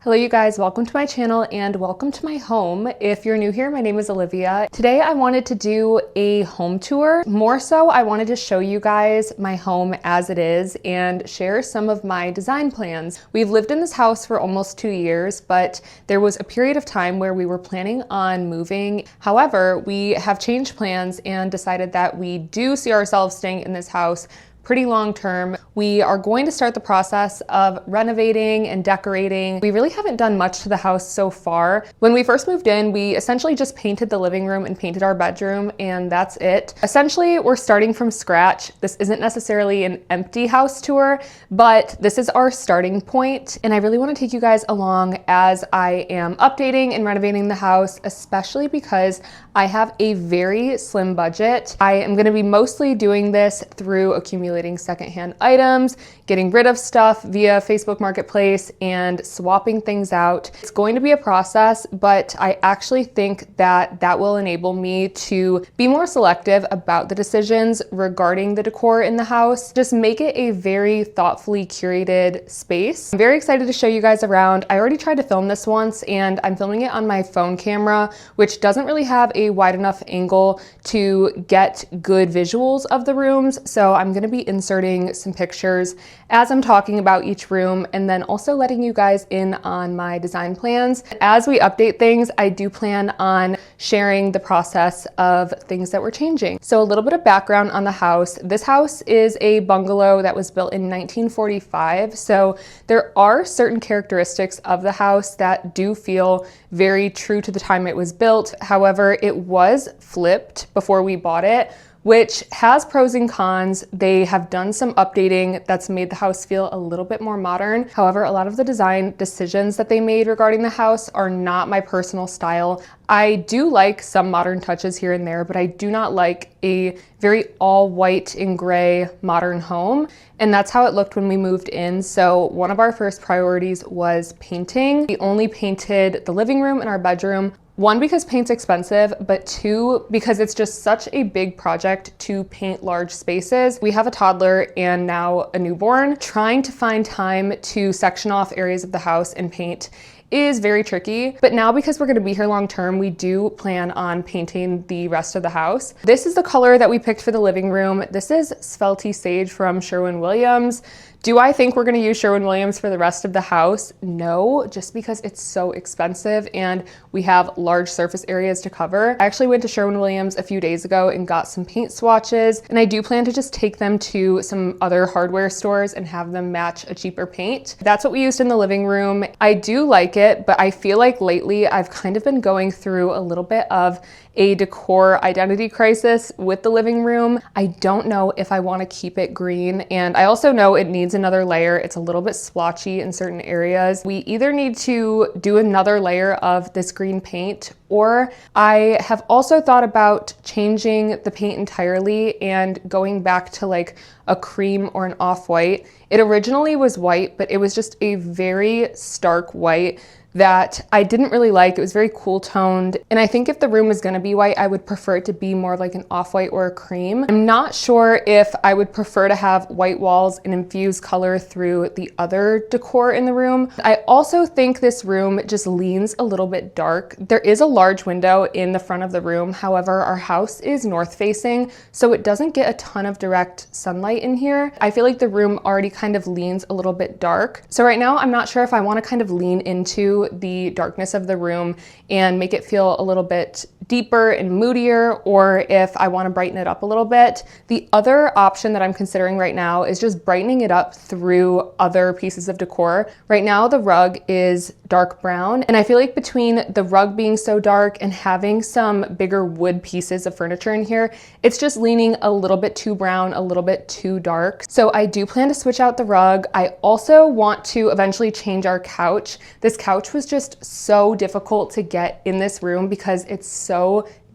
Hello you guys, welcome to my channel and welcome to my home. If you're new here, my name is Olivia. Today I wanted to do a home tour. More so, I wanted to show you guys my home as it is and share some of my design plans. We've lived in this house for almost 2 years, but there was a period of time where we were planning on moving. However, we have changed plans and decided that we do see ourselves staying in this house pretty long term. We are going to start the process of renovating and decorating. We really haven't done much to the house so far. When we first moved in, we essentially just painted the living room and painted our bedroom, and that's it. Essentially, we're starting from scratch. This isn't necessarily an empty house tour, but this is our starting point. And I really want to take you guys along as I am updating and renovating the house, especially because I have a very slim budget. I am going to be mostly doing this through accumulating secondhand items, getting rid of stuff via Facebook Marketplace, and swapping things out. It's going to be a process, but I actually think that that will enable me to be more selective about the decisions regarding the decor in the house. Just make it a very thoughtfully curated space. I'm very excited to show you guys around. I already tried to film this once and I'm filming it on my phone camera, which doesn't really have a wide enough angle to get good visuals of the rooms. So I'm going to be inserting some pictures as I'm talking about each room and then also letting you guys in on my design plans. As we update things, I do plan on sharing the process of things that we're changing. So a little bit of background on the house. This house is a bungalow that was built in 1945. So there are certain characteristics of the house that do feel very true to the time it was built. However, it was flipped before we bought it, which has pros and cons. They have done some updating that's made the house feel a little bit more modern. However, a lot of the design decisions that they made regarding the house are not my personal style. I do like some modern touches here and there, but I do not like a very all white and gray modern home. And that's how it looked when we moved in. So one of our first priorities was painting. We only painted the living room and our bedroom. One, because paint's expensive, but two, because it's just such a big project to paint large spaces. We have a toddler and now a newborn. Trying to find time to section off areas of the house and paint is very tricky, but now because we're going to be here long term, we do plan on painting the rest of the house. This is the color that we picked for the living room. This is Svelty Sage from Sherwin-Williams. Do I think we're going to use Sherwin-Williams for the rest of the house? No, just because it's so expensive and we have large surface areas to cover. I actually went to Sherwin-Williams a few days ago and got some paint swatches, and I do plan to just take them to some other hardware stores and have them match a cheaper paint. That's what we used in the living room. I do like it, but I feel like lately I've kind of been going through a little bit of a decor identity crisis with the living room. I don't know if I want to keep it green, and I also know it needs another layer. It's a little bit splotchy in certain areas. We either need to do another layer of this green paint, or I have also thought about changing the paint entirely and going back to like a cream or an off-white. It originally was white, but it was just a very stark white that I didn't really like. It was very cool toned. And I think if the room was gonna be white, I would prefer it to be more like an off-white or a cream. I'm not sure if I would prefer to have white walls and infuse color through the other decor in the room. I also think this room just leans a little bit dark. There is a large window in the front of the room. However, our house is north facing, so it doesn't get a ton of direct sunlight in here. I feel like the room already kind of leans a little bit dark. So right now, I'm not sure if I wanna kind of lean into the darkness of the room and make it feel a little bit deeper and moodier, or if I want to brighten it up a little bit. The other option that I'm considering right now is just brightening it up through other pieces of decor. Right now the rug is dark brown, and I feel like between the rug being so dark and having some bigger wood pieces of furniture in here, it's just leaning a little bit too brown, a little bit too dark. So I do plan to switch out the rug. I also want to eventually change our couch. This couch was just so difficult to get in this room because it's so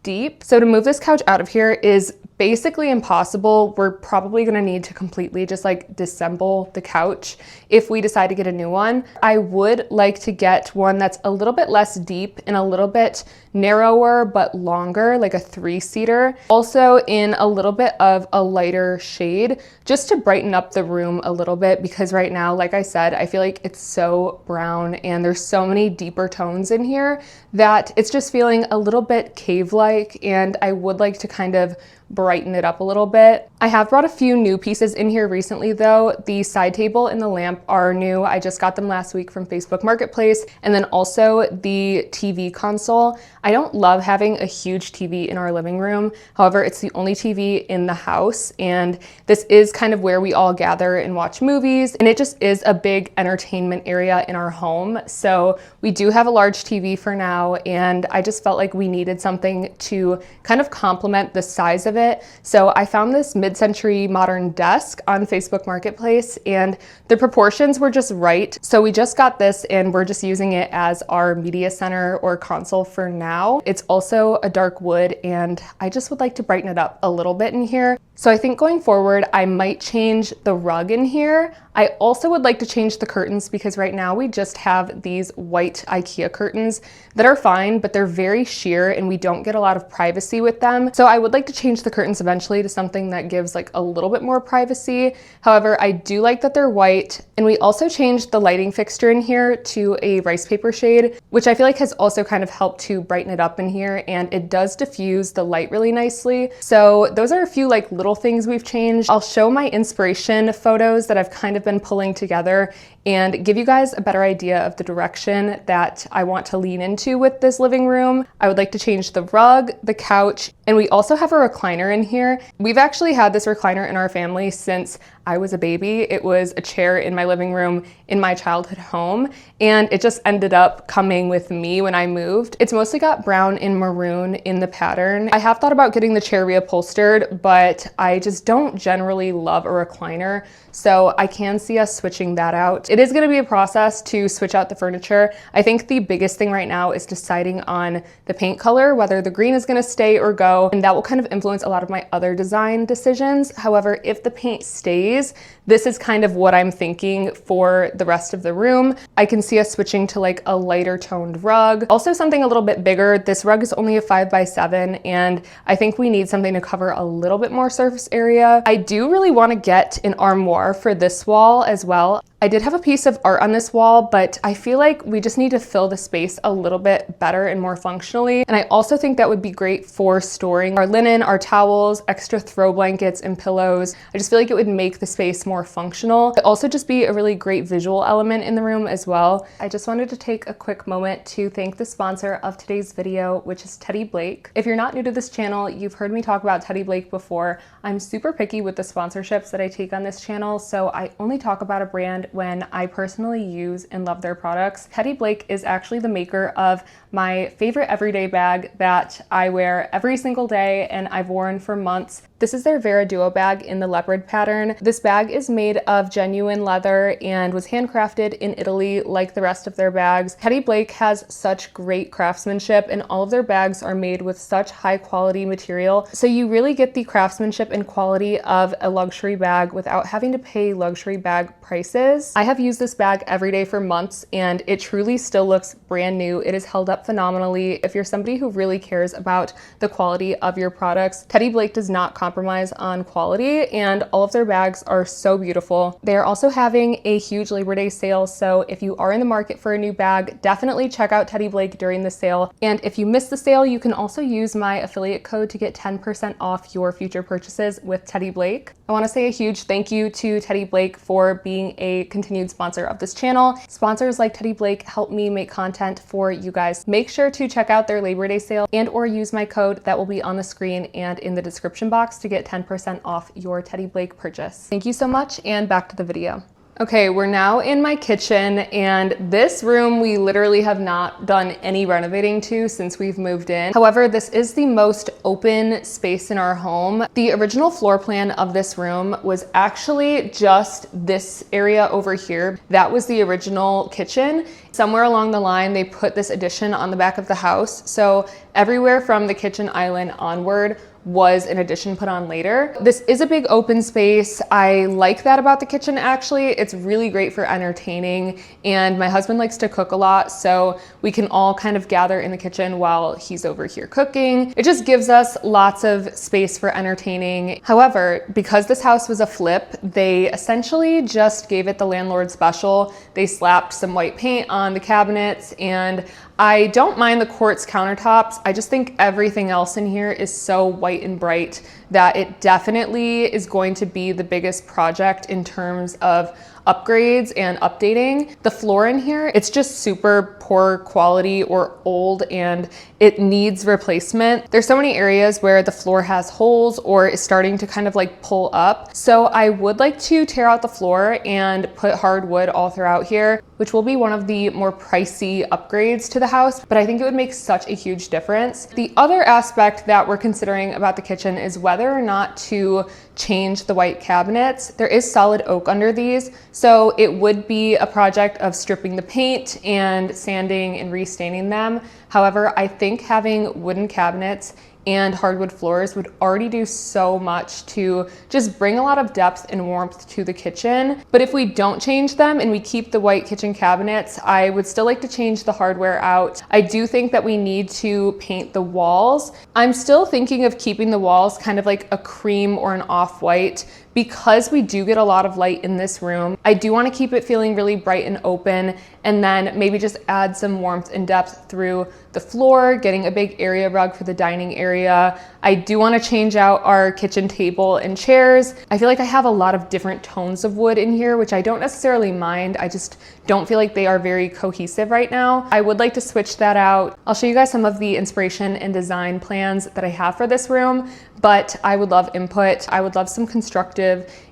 deep. So to move this couch out of here is basically impossible. We're probably gonna need to completely just like disassemble the couch if we decide to get a new one. I would like to get one that's a little bit less deep and a little bit narrower but longer, like a 3-seater. Also in a little bit of a lighter shade, just to brighten up the room a little bit, because right now, like I said, I feel like it's so brown and there's so many deeper tones in here that it's just feeling a little bit cave-like, and I would like to kind of brighten it up a little bit. I have brought a few new pieces in here recently though. The side table and the lamp are new. I just got them last week from Facebook Marketplace. And then also the TV console. I don't love having a huge TV in our living room. However, it's the only TV in the house, and this is kind of where we all gather and watch movies, and it just is a big entertainment area in our home. So we do have a large TV for now, and I just felt like we needed something to kind of complement the size of it. So I found this mid-century modern desk on Facebook Marketplace, and the proportions were just right. So we just got this and we're just using it as our media center or console for now. It's also a dark wood, and I just would like to brighten it up a little bit in here. So I think going forward, I might change the rug in here. I also would like to change the curtains, because right now we just have these white IKEA curtains that are fine, but they're very sheer and we don't get a lot of privacy with them. So I would like to change the curtains eventually to something that gives like a little bit more privacy. However, I do like that they're white. And we also changed the lighting fixture in here to a rice paper shade, which I feel like has also kind of helped to brighten it up in here, and it does diffuse the light really nicely. So those are a few like little things we've changed. I'll show my inspiration photos that I've kind of been pulling together and give you guys a better idea of the direction that I want to lean into with this living room. I would like to change the rug, the couch, and we also have a recliner in here. We've actually had this recliner in our family since I was a baby. It was a chair in my living room in my childhood home, and it just ended up coming with me when I moved. It's mostly got brown and maroon in the pattern. I have thought about getting the chair reupholstered, but I just don't generally love a recliner, so I can see us switching that out. It is going to be a process to switch out the furniture. I think the biggest thing right now is deciding on the paint color, whether the green is going to stay or go, and that will kind of influence a lot of my other design decisions. However, if the paint stays, this is kind of what I'm thinking for the rest of the room. I can see us switching to like a lighter toned rug. Also something a little bit bigger. This rug is only a 5x7, and I think we need something to cover a little bit more surface area. I do really want to get an armoire for this wall as well. I did have a piece of art on this wall, but I feel like we just need to fill the space a little bit better and more functionally. And I also think that would be great for storing our linen, our towels, extra throw blankets, and pillows. I just feel like it would make the space more functional. It'd also just be a really great visual element in the room as well. I just wanted to take a quick moment to thank the sponsor of today's video, which is Teddy Blake. If you're not new to this channel, you've heard me talk about Teddy Blake before. I'm super picky with the sponsorships that I take on this channel, so I only talk about a brand when I personally use and love their products. Teddy Blake is actually the maker of my favorite everyday bag that I wear every single day and I've worn for months. This is their Vera Duo bag in the leopard pattern. This bag is made of genuine leather and was handcrafted in Italy like the rest of their bags. Teddy Blake has such great craftsmanship, and all of their bags are made with such high quality material. So you really get the craftsmanship and quality of a luxury bag without having to pay luxury bag prices. I have used this bag every day for months and it truly still looks brand new. It is held up phenomenally. If you're somebody who really cares about the quality of your products, Teddy Blake does not compromise on quality, and all of their bags are so beautiful. They are also having a huge Labor Day sale, so if you are in the market for a new bag, definitely check out Teddy Blake during the sale. And if you missed the sale, you can also use my affiliate code to get 10% off your future purchases with Teddy Blake. I want to say a huge thank you to Teddy Blake for being a continued sponsor of this channel. Sponsors like Teddy Blake help me make content for you guys. Make sure to check out their Labor Day sale and or use my code that will be on the screen and in the description box to get 10% off your Teddy Blake purchase. Thank you so much, and back to the video. Okay, we're now in my kitchen, and this room we literally have not done any renovating to since we've moved in. However, this is the most open space in our home. The original floor plan of this room was actually just this area over here. That was the original kitchen. Somewhere along the line, they put this addition on the back of the house. So everywhere from the kitchen island onward was an addition put on later. This is a big open space. I like that about the kitchen actually. It's really great for entertaining, and my husband likes to cook a lot, so we can all kind of gather in the kitchen while he's over here cooking. It just gives us lots of space for entertaining. However, because this house was a flip, they essentially just gave it the landlord special. They slapped some white paint on the cabinets, and I don't mind the quartz countertops. I just think everything else in here is so white and bright that it definitely is going to be the biggest project in terms of upgrades and updating. The floor in here, it's just super poor quality or old, and it needs replacement. There's so many areas where the floor has holes or is starting to kind of like pull up. So I would like to tear out the floor and put hardwood all throughout here, which will be one of the more pricey upgrades to the house, but I think it would make such a huge difference. The other aspect that we're considering about the kitchen is whether or not to change the white cabinets. There is solid oak under these, so it would be a project of stripping the paint and sanding and restaining them. However, I think having wooden cabinets and hardwood floors would already do so much to just bring a lot of depth and warmth to the kitchen. But if we don't change them and we keep the white kitchen cabinets, I would still like to change the hardware out. I do think that we need to paint the walls. I'm still thinking of keeping the walls kind of like a cream or an off-white, because we do get a lot of light in this room. I do want to keep it feeling really bright and open, and then maybe just add some warmth and depth through the floor, getting a big area rug for the dining area. I do want to change out our kitchen table and chairs. I feel like I have a lot of different tones of wood in here, which I don't necessarily mind. I just don't feel like they are very cohesive right now. I would like to switch that out. I'll show you guys some of the inspiration and design plans that I have for this room, but I would love input. I would love some constructive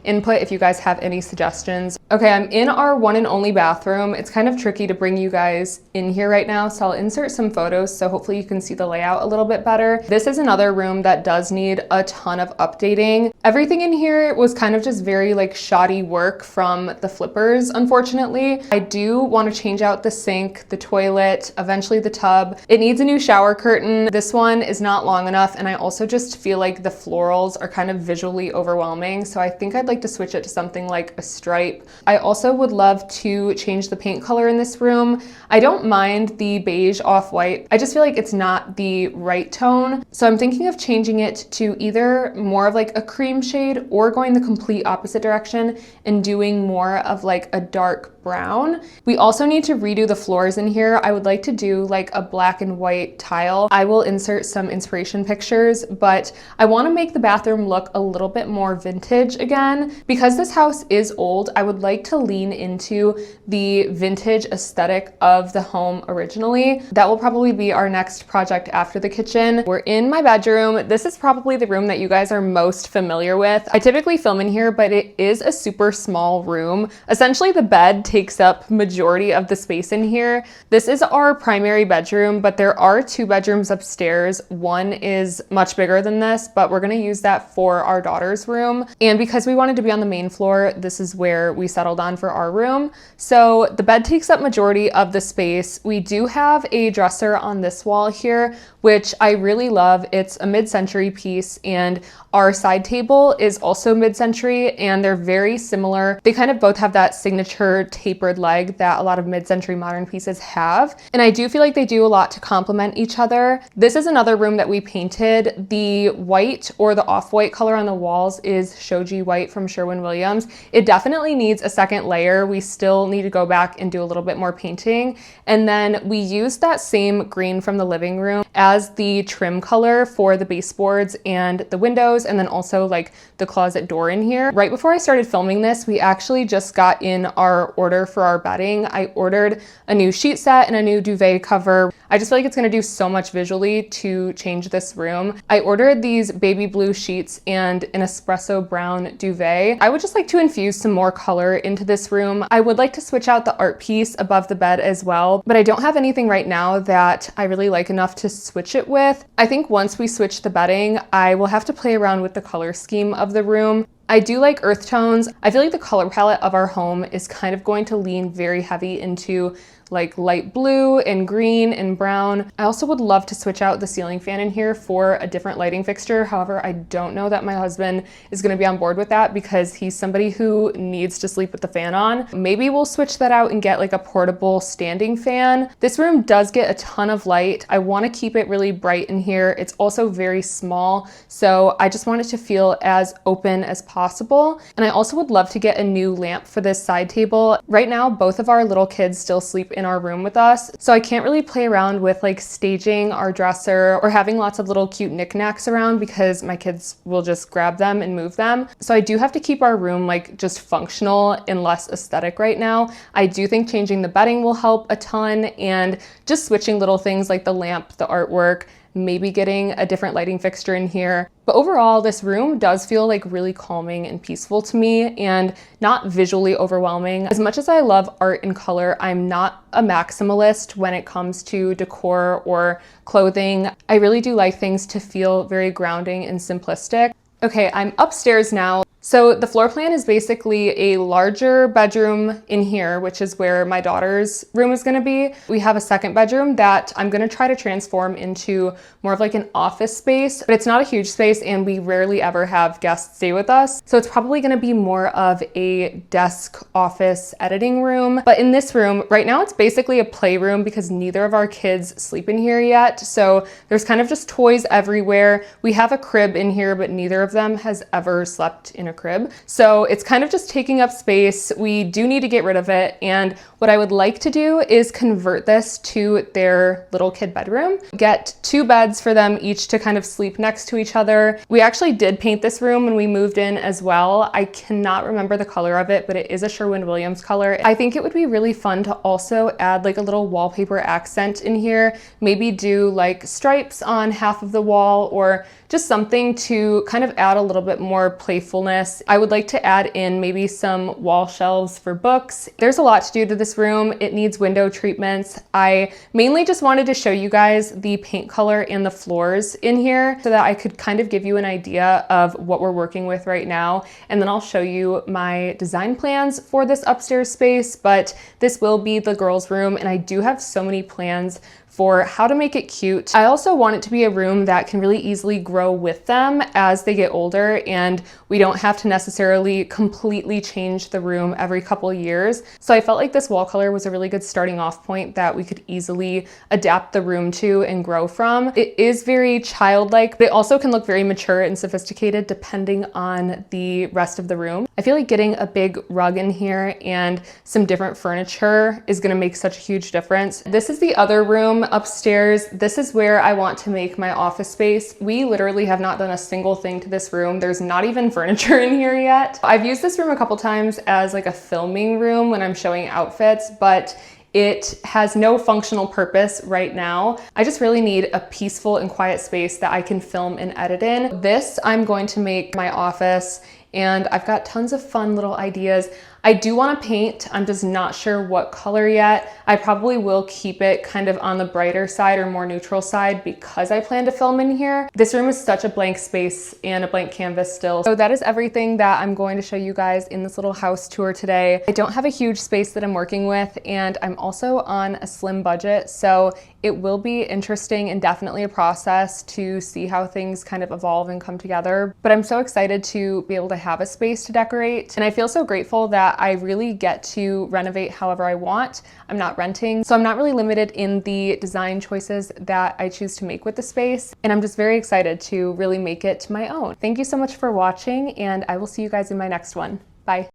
input if you guys have any suggestions. Okay, I'm in our one and only bathroom. It's kind of tricky to bring you guys in here right now, so I'll insert some photos so hopefully you can see the layout a little bit better. This is another room that does need a ton of updating. Everything in here was kind of just very like shoddy work from the flippers, unfortunately. I do want to change out the sink, the toilet, eventually the tub. It needs a new shower curtain. This one is not long enough, and I also just feel like the florals are kind of visually overwhelming, so I think I'd like to switch it to something like a stripe. I also would love to change the paint color in this room. I don't mind the beige off-white. I just feel like it's not the right tone. So I'm thinking of changing it to either more of like a cream shade or going the complete opposite direction and doing more of like a dark brown. We also need to redo the floors in here. I would like to do like a black and white tile. I will insert some inspiration pictures, but I want to make the bathroom look a little bit more vintage again. Because this house is old, I would like to lean into the vintage aesthetic of the home originally. That will probably be our next project after the kitchen. We're in my bedroom. This is probably the room that you guys are most familiar with. I typically film in here, but it is a super small room. Essentially, the bed takes up majority of the space in here. This is our primary bedroom, but there are two bedrooms upstairs. One is much bigger than this, but we're gonna use that for our daughter's room. And because we wanted to be on the main floor, this is where we settled on for our room. So the bed takes up majority of the space. We do have a dresser on this wall here, which I really love. It's a mid-century piece, and our side table is also mid-century, and they're very similar. They kind of both have that signature tapered leg that a lot of mid-century modern pieces have, and I do feel like they do a lot to complement each other. This is another room that we painted. The white or the off-white color on the walls is shoji white from Sherwin-Williams. It definitely needs a second layer. We still need to go back and do a little bit more painting, and then we used that same green from the living room as the trim color for the baseboards and the windows, and then also like the closet door in here. Right before I started filming this, we actually just got in our order for our bedding. I ordered a new sheet set and a new duvet cover. I just feel like it's gonna do so much visually to change this room. I ordered these baby blue sheets and an espresso brown duvet. I would just like to infuse some more color into this room. I would like to switch out the art piece above the bed as well, but I don't have anything right now that I really like enough to switch it with. I think once we switch the bedding, I will have to play around with the color scheme of the room. I do like earth tones. I feel like the color palette of our home is kind of going to lean very heavy into like light blue and green and brown. I also would love to switch out the ceiling fan in here for a different lighting fixture. However, I don't know that my husband is going to be on board with that because he's somebody who needs to sleep with the fan on. Maybe we'll switch that out and get like a portable standing fan. This room does get a ton of light. I want to keep it really bright in here. It's also very small, so I just want it to feel as open as possible. And I also would love to get a new lamp for this side table. Right now, both of our little kids still sleep in our room with us, so I can't really play around with like staging our dresser or having lots of little cute knickknacks around because my kids will just grab them and move them. So I do have to keep our room like just functional and less aesthetic right now. I do think changing the bedding will help a ton, and just switching little things like the lamp, the artwork, maybe getting a different lighting fixture in here. But overall, this room does feel like really calming and peaceful to me and not visually overwhelming. As much as I love art and color, I'm not a maximalist when it comes to decor or clothing. I really do like things to feel very grounding and simplistic. Okay, I'm upstairs now. So the floor plan is basically a larger bedroom in here, which is where my daughter's room is gonna be. We have a second bedroom that I'm gonna try to transform into more of like an office space, but it's not a huge space and we rarely ever have guests stay with us. So it's probably gonna be more of a desk office editing room. But in this room, right now it's basically a playroom because neither of our kids sleep in here yet. So there's kind of just toys everywhere. We have a crib in here, but neither of them has ever slept in a crib. So it's kind of just taking up space. We do need to get rid of it. And what I would like to do is convert this to their little kid bedroom, get 2 beds for them each to kind of sleep next to each other. We actually did paint this room when we moved in as well. I cannot remember the color of it, but it is a Sherwin-Williams color. I think it would be really fun to also add like a little wallpaper accent in here, maybe do like stripes on half of the wall or just something to kind of add a little bit more playfulness. I would like to add in maybe some wall shelves for books. There's a lot to do to this room. It needs window treatments. I mainly just wanted to show you guys the paint color and the floors in here so that I could kind of give you an idea of what we're working with right now. And then I'll show you my design plans for this upstairs space, but this will be the girls' room and I do have so many plans for how to make it cute. I also want it to be a room that can really easily grow with them as they get older and we don't have to necessarily completely change the room every couple years. So I felt like this wall color was a really good starting off point that we could easily adapt the room to and grow from. It is very childlike, but it also can look very mature and sophisticated depending on the rest of the room. I feel like getting a big rug in here and some different furniture is gonna make such a huge difference. This is the other room upstairs. This is where I want to make my office space. We literally have not done a single thing to this room. There's not even furniture in here yet. I've used this room a couple times as like a filming room when I'm showing outfits, but it has no functional purpose right now. I just really need a peaceful and quiet space that I can film and edit in. This I'm going to make my office and I've got tons of fun little ideas. I do want to paint. I'm just not sure what color yet. I probably will keep it kind of on the brighter side or more neutral side because I plan to film in here. This room is such a blank space and a blank canvas still. So that is everything that I'm going to show you guys in this little house tour today. I don't have a huge space that I'm working with and I'm also on a slim budget. So it will be interesting and definitely a process to see how things kind of evolve and come together. But I'm so excited to be able to have a space to decorate. And I feel so grateful that I really get to renovate however I want. I'm not renting, so I'm not really limited in the design choices that I choose to make with the space. And I'm just very excited to really make it my own. Thank you so much for watching and I will see you guys in my next one. Bye.